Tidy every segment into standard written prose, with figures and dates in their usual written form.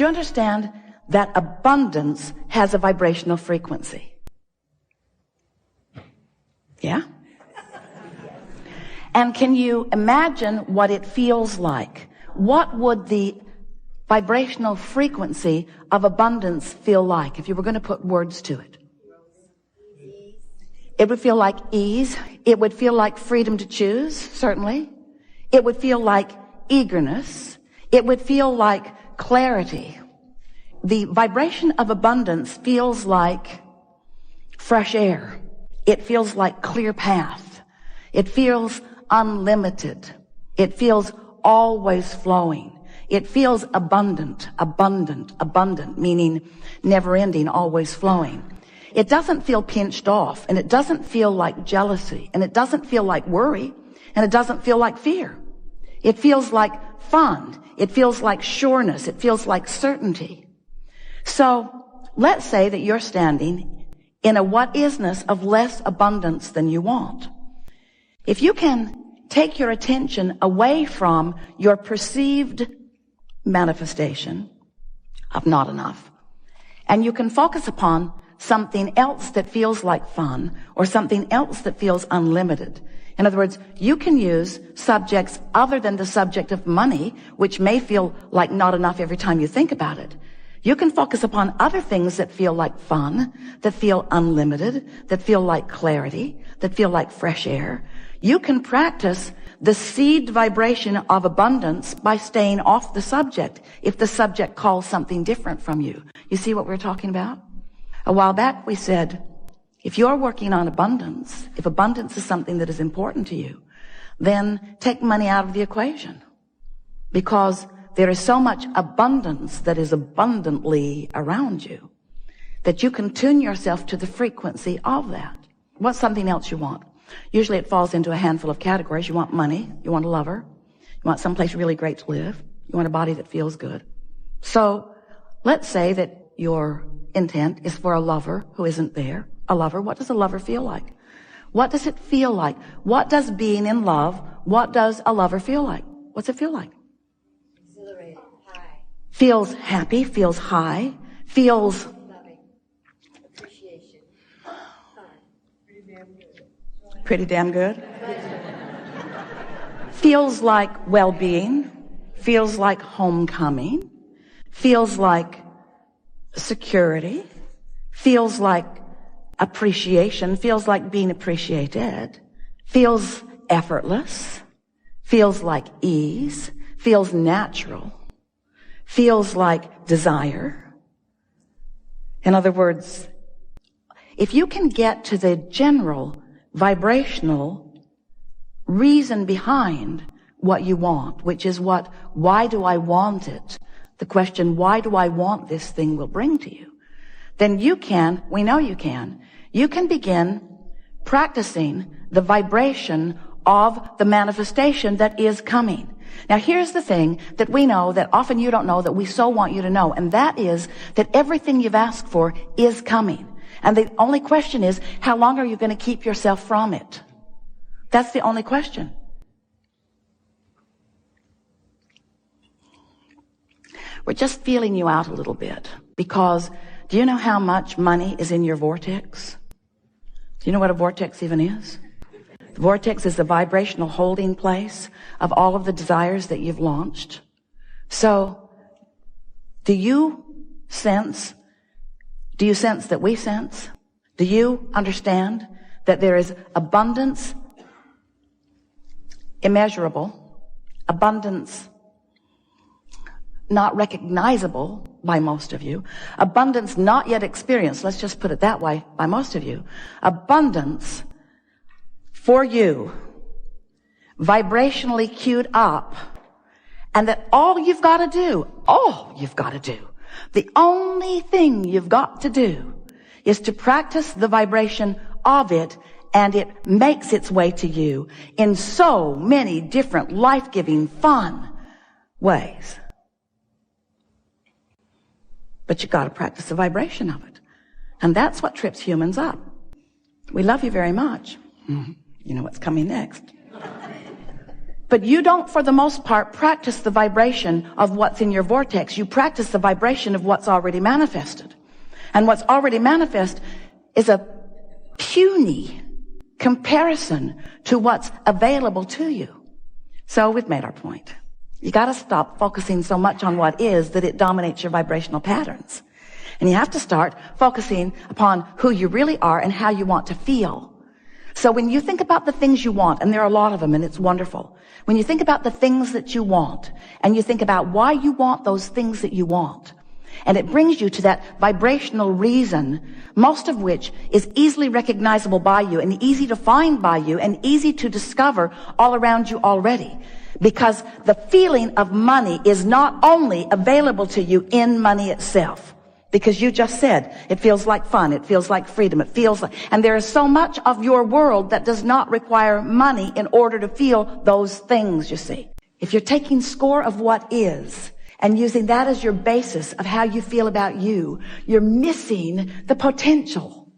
Do you understand that abundance has a vibrational frequency? Yeah? And can you imagine what it feels like? What would the vibrational frequency of abundance feel like if you were going to put words to it? It would feel like ease. It would feel like freedom to choose, certainly. It would feel like eagerness. It would feel like clarity. The vibration of abundance feels like fresh air. It feels like clear path. It feels unlimited. It feels always flowing. It feels abundant, meaning never ending, always flowing. It doesn't feel pinched off, and it doesn't feel like jealousy, and it doesn't feel like worry, and it doesn't feel like fear. It feels like fun. It feels like sureness. It feels like certainty. So let's say that you're standing in a what-isness of less abundance than you want. If you can take your attention away from your perceived manifestation of not enough, and you can focus upon something else that feels like fun or something else that feels unlimited. In other words, you can use subjects other than the subject of money, which may feel like not enough every time you think about it. You can focus upon other things that feel like fun, that feel unlimited, that feel like clarity, that feel like fresh air. You can practice the seed vibration of abundance by staying off the subject if the subject calls something different from you. You see what we're talking about? A while back we said, if you're working on abundance, if abundance is something that is important to you, then take money out of the equation. Because there is so much abundance that is abundantly around you that you can tune yourself to the frequency of that. What's something else you want? Usually it falls into a handful of categories. You want money. You want a lover. You want someplace really great to live. You want a body that feels good. So let's say that your intent is for a lover who isn't there. A lover. What does a lover feel like? What does it feel like? What does being in love, what does a lover feel like? What's it feel like? Exhilarated, high. Feels happy, feels high, feels Loving. Appreciation. Fun. pretty damn good. Feels like well-being, feels like homecoming, feels like security, feels like appreciation, feels like being appreciated, feels effortless, feels like ease, feels natural, feels like desire. In other words, if you can get to the general vibrational reason behind what you want, which is why do I want it? The question, why do I want this thing will bring to you. Then we know you can begin practicing the vibration of the manifestation that is coming. Now here's the thing that we know that often you don't know that we so want you to know, and that is that everything you've asked for is coming. And the only question is, how long are you going to keep yourself from it? That's the only question. We're just feeling you out a little bit because do you know how much money is in your vortex? Do you know what a vortex even is? The vortex is the vibrational holding place of all of the desires that you've launched. So, do you sense that we sense? Do you understand that there is abundance immeasurable, abundance not recognizable by most of you, abundance not yet experienced, let's just put it that way, by most of you, abundance for you, vibrationally queued up, and that all you've got to do, the only thing you've got to do is to practice the vibration of it, and it makes its way to you in so many different life-giving, fun ways. But you've got to practice the vibration of it. And that's what trips humans up. We love you very much. You know what's coming next. But you don't, for the most part, practice the vibration of what's in your vortex. You practice the vibration of what's already manifested. And what's already manifest is a puny comparison to what's available to you. So we've made our point. You got to stop focusing so much on what is that it dominates your vibrational patterns. And you have to start focusing upon who you really are and how you want to feel. So when you think about the things you want, and there are a lot of them, and it's wonderful. When you think about the things that you want, and you think about why you want those things that you want, and it brings you to that vibrational reason, most of which is easily recognizable by you, and easy to find by you, and easy to discover all around you already. Because the feeling of money is not only available to you in money itself. Because you just said, it feels like fun, it feels like freedom, it feels like, and there is so much of your world that does not require money in order to feel those things, you see. If you're taking score of what is, and using that as your basis of how you feel about you, you're missing the potential,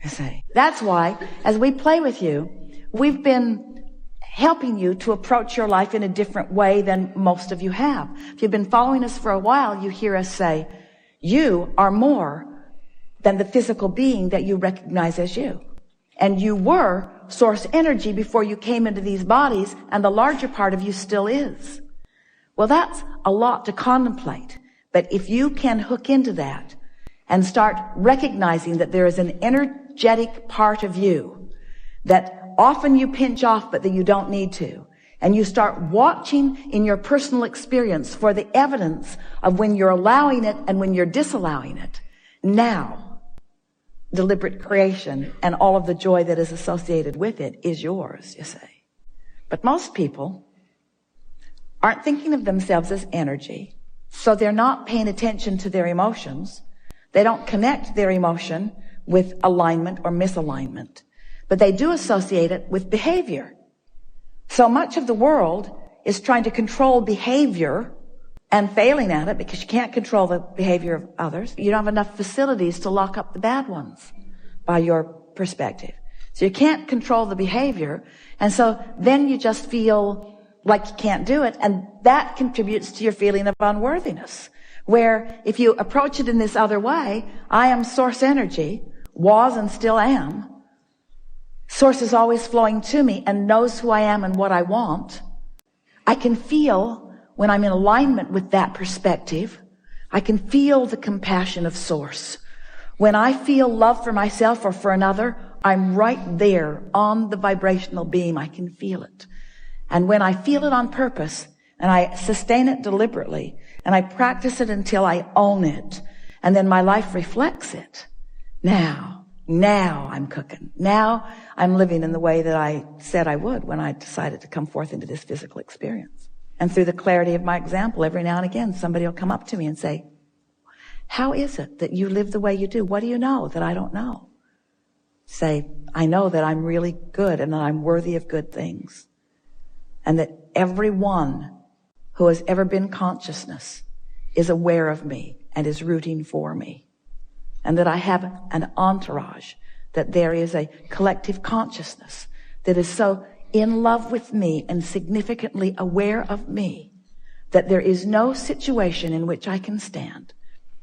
you see. That's why, as we play with you, we've been helping you to approach your life in a different way than most of you have. If you've been following us for a while, you hear us say, you are more than the physical being that you recognize as you. And you were source energy before you came into these bodies, and the larger part of you still is. Well, that's a lot to contemplate. But if you can hook into that and start recognizing that there is an energetic part of you that often you pinch off, but that you don't need to, and you start watching in your personal experience for the evidence of when you're allowing it and when you're disallowing it. Now, deliberate creation and all of the joy that is associated with it is yours, you see. But most people aren't thinking of themselves as energy, so they're not paying attention to their emotions. They don't connect their emotion with alignment or misalignment, but they do associate it with behavior. So much of the world is trying to control behavior and failing at it because you can't control the behavior of others. You don't have enough facilities to lock up the bad ones by your perspective. So you can't control the behavior. And so then you just feel like you can't do it. And that contributes to your feeling of unworthiness. Where if you approach it in this other way, I am source energy, was and still am. Source is always flowing to me and knows who I am and what I want. I can feel when I'm in alignment with that perspective. I can feel the compassion of Source. When I feel love for myself or for another, I'm right there on the vibrational beam. I can feel it. And when I feel it on purpose and I sustain it deliberately and I practice it until I own it and then my life reflects it, now I'm cooking. Now I'm living in the way that I said I would when I decided to come forth into this physical experience. And through the clarity of my example, every now and again, somebody will come up to me and say, how is it that you live the way you do? What do you know that I don't know? Say, I know that I'm really good and that I'm worthy of good things. And that everyone who has ever been consciousness is aware of me and is rooting for me. And that I have an entourage, that there is a collective consciousness that is so in love with me and significantly aware of me that there is no situation in which I can stand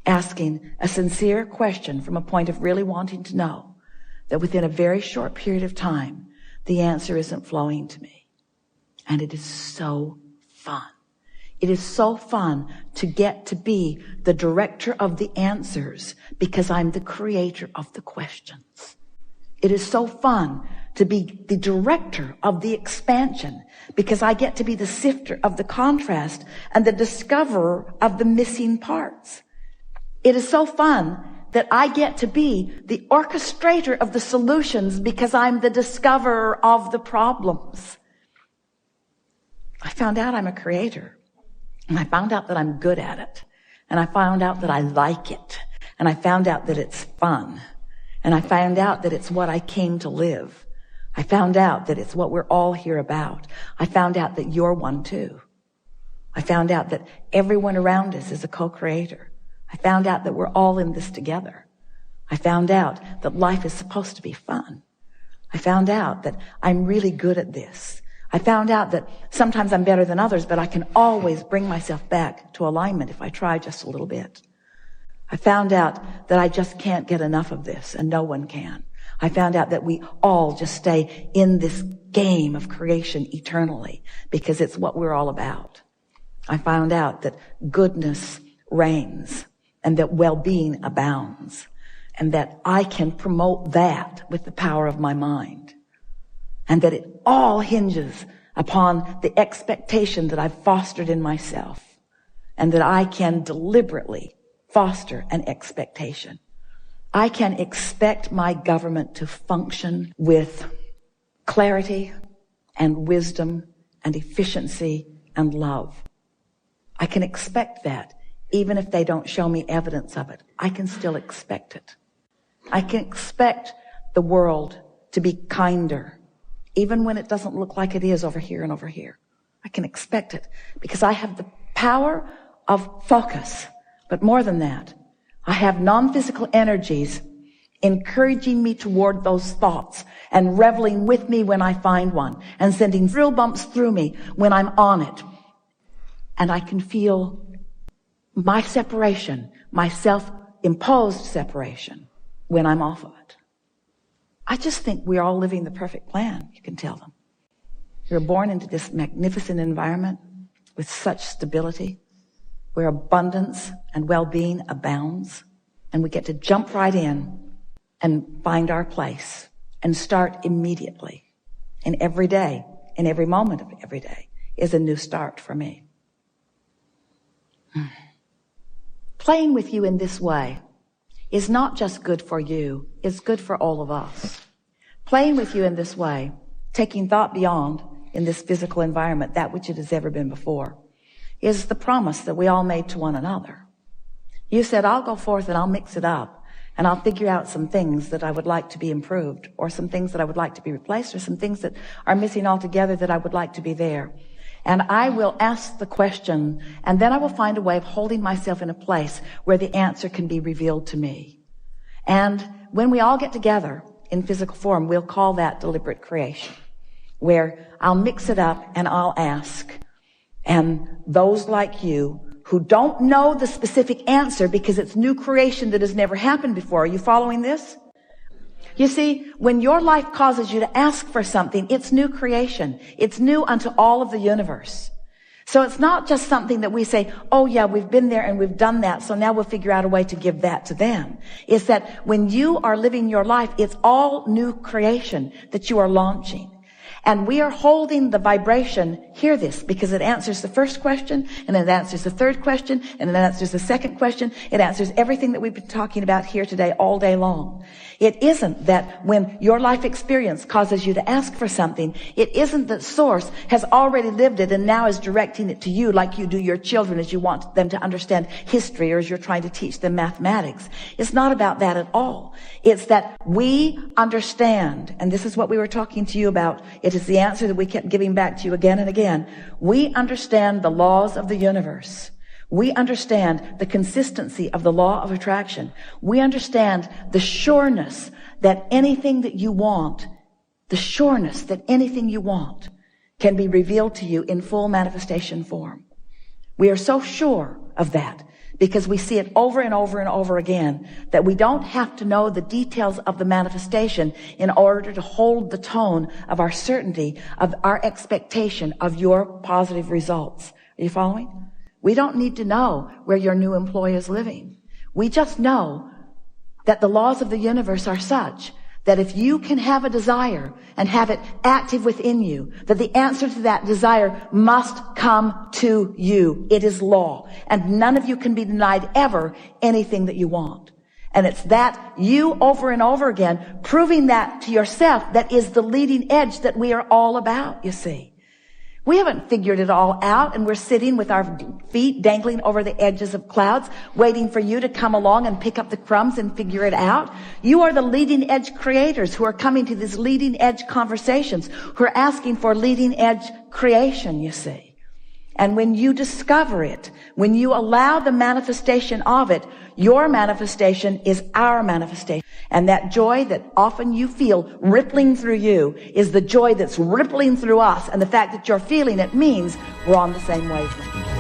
asking a sincere question from a point of really wanting to know that within a very short period of time, the answer isn't flowing to me. And it is so fun. It is so fun to get to be the director of the answers because I'm the creator of the questions. It is so fun to be the director of the expansion because I get to be the sifter of the contrast and the discoverer of the missing parts. It is so fun that I get to be the orchestrator of the solutions because I'm the discoverer of the problems. I found out I'm a creator. And I found out that I'm good at it. And I found out that I like it. And I found out that it's fun. And I found out that it's what I came to live. I found out that it's what we're all here about. I found out that you're one too. I found out that everyone around us is a co-creator. I found out that we're all in this together. I found out that life is supposed to be fun. I found out that I'm really good at this. I found out that sometimes I'm better than others, but I can always bring myself back to alignment if I try just a little bit. I found out that I just can't get enough of this, and no one can. I found out that we all just stay in this game of creation eternally because it's what we're all about. I found out that goodness reigns and that well-being abounds and that I can promote that with the power of my mind and that it all hinges upon the expectation that I've fostered in myself and that I can deliberately foster an expectation. I can expect my government to function with clarity and wisdom and efficiency and love. I can expect that even if they don't show me evidence of it. I can still expect it. I can expect the world to be kinder even when it doesn't look like it is over here and over here. I can expect it because I have the power of focus. But more than that, I have non-physical energies encouraging me toward those thoughts and reveling with me when I find one and sending thrill bumps through me when I'm on it. And I can feel my separation, my self-imposed separation when I'm off of it. I just think we're all living the perfect plan, you can tell them. You're born into this magnificent environment with such stability, where abundance and well-being abounds, and we get to jump right in and find our place and start immediately. And every day, and every moment of every day is a new start for me. Playing with you in this way is not just good for you, it's good for all of us. Playing with you in this way, taking thought beyond in this physical environment, that which it has ever been before, is the promise that we all made to one another. You said, I'll go forth and I'll mix it up and I'll figure out some things that I would like to be improved or some things that I would like to be replaced or some things that are missing altogether that I would like to be there. And I will ask the question and then I will find a way of holding myself in a place where the answer can be revealed to me. And when we all get together in physical form, we'll call that deliberate creation, where I'll mix it up and I'll ask. And those like you who don't know the specific answer because it's new creation that has never happened before. Are you following this? You see, when your life causes you to ask for something, it's new creation. It's new unto all of the universe. So it's not just something that we say, oh yeah, we've been there and we've done that, so now we'll figure out a way to give that to them. It's that when you are living your life, it's all new creation that you are launching. And we are holding the vibration, hear this, because it answers the first question, and it answers the third question, and it answers the second question. It answers everything that we've been talking about here today all day long. It isn't that when your life experience causes you to ask for something, it isn't that Source has already lived it and now is directing it to you like you do your children as you want them to understand history or as you're trying to teach them mathematics. It's not about that at all. It's that we understand, and this is what we were talking to you about. It is the answer that we kept giving back to you again and again. We understand the laws of the universe. We understand the consistency of the law of attraction. We understand the sureness that anything that you want, can be revealed to you in full manifestation form. We are so sure of that because we see it over and over and over again that we don't have to know the details of the manifestation in order to hold the tone of our certainty, of our expectation of your positive results. Are you following? We don't need to know where your new employee is living. We just know that the laws of the universe are such that if you can have a desire and have it active within you, that the answer to that desire must come to you. It is law. And none of you can be denied ever anything that you want. And it's that you over and over again proving that to yourself that is the leading edge that we are all about, you see. We haven't figured it all out, and we're sitting with our feet dangling over the edges of clouds, waiting for you to come along and pick up the crumbs and figure it out. You are the leading edge creators who are coming to these leading edge conversations, who are asking for leading edge creation, you see. And when you discover it, when you allow the manifestation of it, your manifestation is our manifestation. And that joy that often you feel rippling through you is the joy that's rippling through us. And the fact that you're feeling it means we're on the same wavelength.